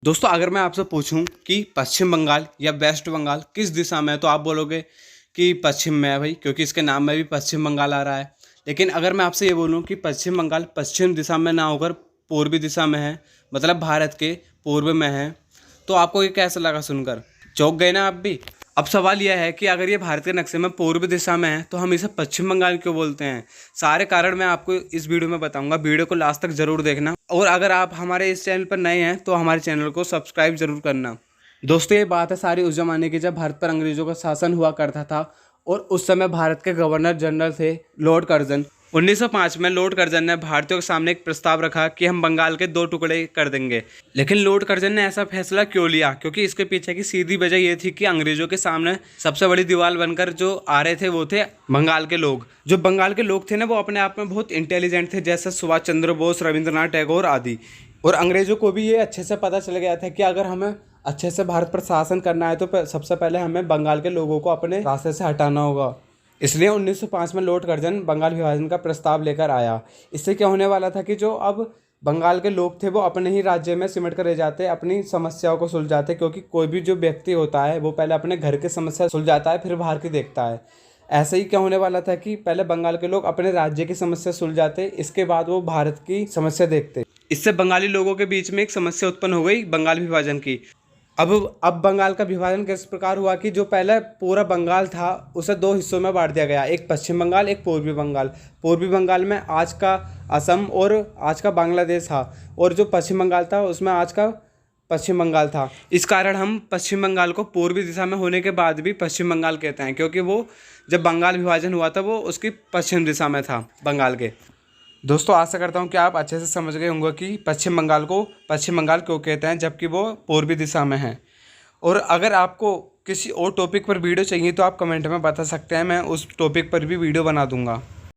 दोस्तों अगर मैं आपसे पूछूं कि पश्चिम बंगाल या वेस्ट बंगाल किस दिशा में है तो आप बोलोगे कि पश्चिम में है भाई, क्योंकि इसके नाम में भी पश्चिम बंगाल आ रहा है। लेकिन अगर मैं आपसे ये बोलूं कि पश्चिम बंगाल पश्चिम दिशा में ना होकर पूर्वी दिशा में है, मतलब भारत के पूर्व में है, तो आपको ये कैसा लगा सुनकर? चौंक गए ना आप भी? अब सवाल यह है कि अगर ये भारत के नक्शे में पूर्व दिशा में है तो हम इसे पश्चिम बंगाल क्यों बोलते हैं। सारे कारण मैं आपको इस वीडियो में बताऊंगा, वीडियो को लास्ट तक जरूर देखना। और अगर आप हमारे इस चैनल पर नए हैं तो हमारे चैनल को सब्सक्राइब जरूर करना। दोस्तों ये बात है सारी उस जमाने की जब भारत पर अंग्रेजों का शासन हुआ करता था और उस समय भारत के गवर्नर जनरल थे लॉर्ड कर्जन। 1905 में लॉर्ड कर्जन ने भारतीयों के सामने एक प्रस्ताव रखा कि हम बंगाल के 2 टुकड़े कर देंगे। लेकिन लॉर्ड कर्जन ने ऐसा फैसला क्यों लिया? क्योंकि इसके पीछे की सीधी वजह ये थी कि अंग्रेजों के सामने सबसे बड़ी दीवार बनकर जो आ रहे थे वो थे बंगाल के लोग। जो बंगाल के लोग थे ना वो अपने आप में बहुत इंटेलिजेंट थे, जैसे सुभाष चंद्र बोस, रविंद्रनाथ टैगोर आदि। और अंग्रेजों को भी ये अच्छे से पता चल गया था कि अगर हमें अच्छे से भारत पर शासन करना है तो सबसे पहले हमें बंगाल के लोगों को अपने रास्ते से हटाना होगा। इसलिए 1905 में लॉर्ड कर्जन बंगाल विभाजन का प्रस्ताव लेकर आया। इससे क्या होने वाला था कि जो अब बंगाल के लोग थे वो अपने ही राज्य में सिमट कर रह जाते, अपनी समस्याओं को सुलझाते, क्योंकि कोई भी जो व्यक्ति होता है वो पहले अपने घर की समस्या सुलझाता है फिर बाहर की देखता है। ऐसे ही क्या होने वाला था कि पहले बंगाल के लोग अपने राज्य की समस्या सुलझाते, इसके बाद वो भारत की समस्या देखते। इससे बंगाली लोगों के बीच में एक समस्या उत्पन्न हो गई बंगाल विभाजन की। अब बंगाल का विभाजन किस प्रकार हुआ कि जो पहले पूरा बंगाल था उसे 2 हिस्सों में बांट दिया गया, एक पश्चिम बंगाल, एक पूर्वी बंगाल। पूर्वी बंगाल में आज का असम और आज का बांग्लादेश था, और जो पश्चिम बंगाल था उसमें आज का पश्चिम बंगाल था। इस कारण हम पश्चिम बंगाल को पूर्वी दिशा में होने के बाद भी पश्चिम बंगाल कहते हैं, क्योंकि वो जब बंगाल विभाजन हुआ था वो उसकी पश्चिम दिशा में था बंगाल के। दोस्तों आशा करता हूँ कि आप अच्छे से समझ गए होंगे कि पश्चिम बंगाल को पश्चिम बंगाल क्यों कहते हैं जबकि वो पूर्वी दिशा में है। और अगर आपको किसी और टॉपिक पर वीडियो चाहिए तो आप कमेंट में बता सकते हैं, मैं उस टॉपिक पर भी वीडियो बना दूंगा।